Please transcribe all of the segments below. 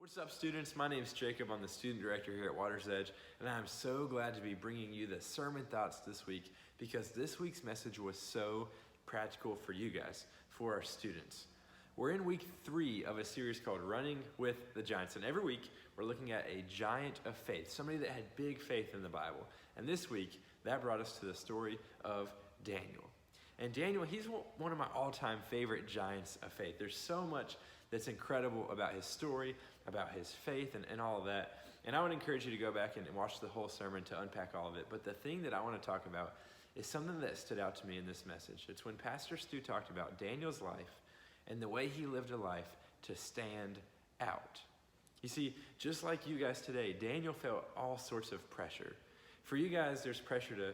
What's up, students? My name is Jacob. I'm the student director here at Water's Edge, and I'm so glad to be bringing you the sermon thoughts this week because this week's message was so practical for you guys, for our students. We're in week 3 of a series called Running with the Giants, and every week we're looking at a giant of faith, somebody that had big faith in the Bible. And this week, that brought us to the story of Daniel. And Daniel, he's one of my all-time favorite giants of faith. There's so much that's incredible about his story, about his faith, and all of that. And I would encourage you to go back and watch the whole sermon to unpack all of it. But the thing that I want to talk about is something that stood out to me in this message. It's when Pastor Stu talked about Daniel's life and the way he lived a life to stand out. You see, just like you guys today, Daniel felt all sorts of pressure. For you guys, there's pressure to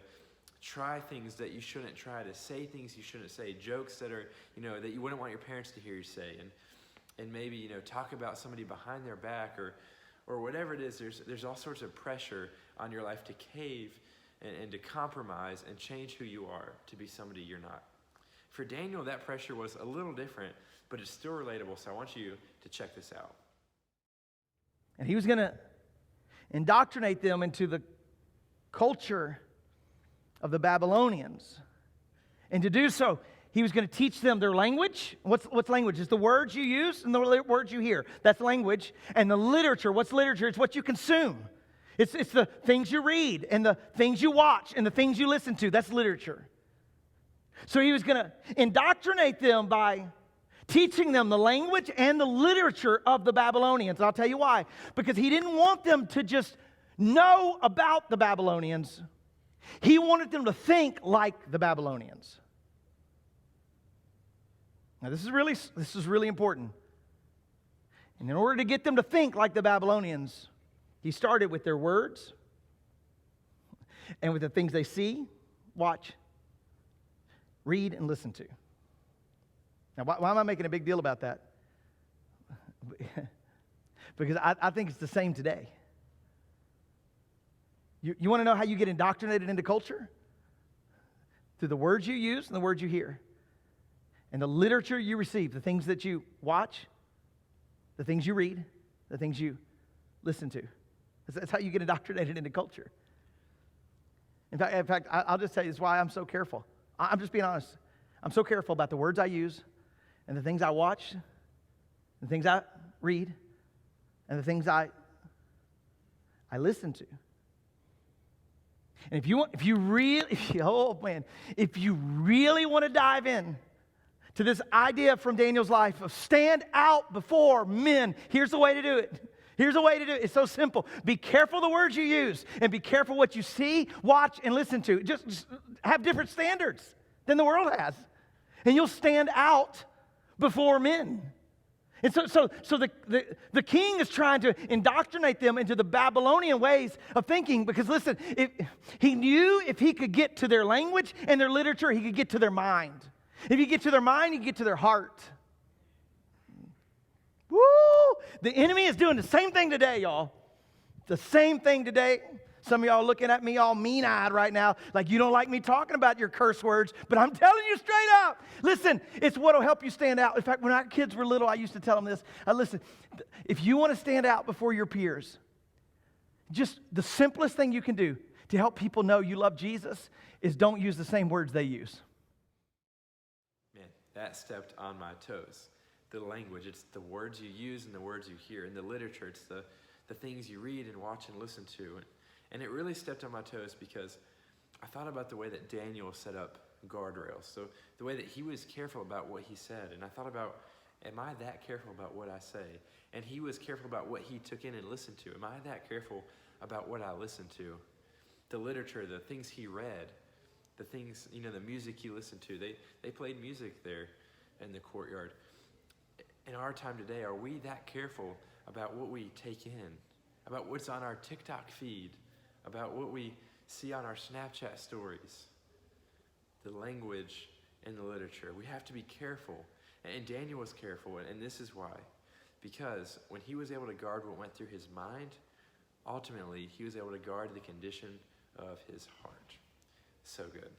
try things that you shouldn't try, to say things you shouldn't say, jokes that are, that you wouldn't want your parents to hear you say, and maybe, talk about somebody behind their back or whatever it is. There's all sorts of pressure on your life to cave and to compromise and change who you are to be somebody you're not. For Daniel, that pressure was a little different, but it's still relatable, so I want you to check this out. And he was going to indoctrinate them into the culture of the Babylonians. And to do so, he was going to teach them their language. What's language? It's the words you use and the words you hear. That's language. And the literature. What's literature? It's what you consume. It's the things you read and the things you watch and the things you listen to. That's literature. So he was going to indoctrinate them by teaching them the language and the literature of the Babylonians. I'll tell you why. Because he didn't want them to just know about the Babylonians. He wanted them to think like the Babylonians. Now, this is really important. And in order to get them to think like the Babylonians, he started with their words and with the things they see, watch, read, and listen to. Now, why am I making a big deal about that? Because I think it's the same today. You want to know how you get indoctrinated into culture? Through the words you use and the words you hear. And the literature you receive, the things that you watch, the things you read, the things you listen to. That's how you get indoctrinated into culture. In fact, I'll just tell you, this is why I'm so careful. I'm just being honest. I'm so careful about the words I use and the things I watch, the things I read, and the things I listen to. And if you really want to dive in to this idea from Daniel's life of stand out before men, here's the way to do it. Here's the way to do it. It's so simple. Be careful the words you use and be careful what you see, watch, and listen to. Just have different standards than the world has. And you'll stand out before men. And so the king is trying to indoctrinate them into the Babylonian ways of thinking because, listen, he knew if he could get to their language and their literature, he could get to their mind. If you get to their mind, you get to their heart. Woo! The enemy is doing the same thing today, y'all. The same thing today. Some of y'all are looking at me all mean-eyed right now, like you don't like me talking about your curse words, but I'm telling you straight up. Listen, it's what will help you stand out. In fact, when our kids were little, I used to tell them this. Listen, if you want to stand out before your peers, just the simplest thing you can do to help people know you love Jesus is don't use the same words they use. Man, that stepped on my toes. The language, it's the words you use and the words you hear. In the literature, it's the things you read and watch and listen to. And it really stepped on my toes because I thought about the way that Daniel set up guardrails. So the way that he was careful about what he said. And I thought about, am I that careful about what I say? And he was careful about what he took in and listened to. Am I that careful about what I listened to? The literature, the things he read, the things, the music he listened to. They played music there in the courtyard. In our time today, are we that careful about what we take in? About what's on our TikTok feed? About what we see on our Snapchat stories, the language and the literature. We have to be careful. And Daniel was careful, and this is why. Because when he was able to guard what went through his mind, ultimately he was able to guard the condition of his heart. So good.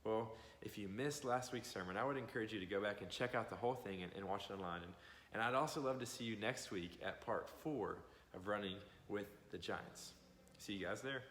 Well, if you missed last week's sermon, I would encourage you to go back and check out the whole thing and watch it online. And I'd also love to see you next week at part 4 of Running with the Giants. See you guys there.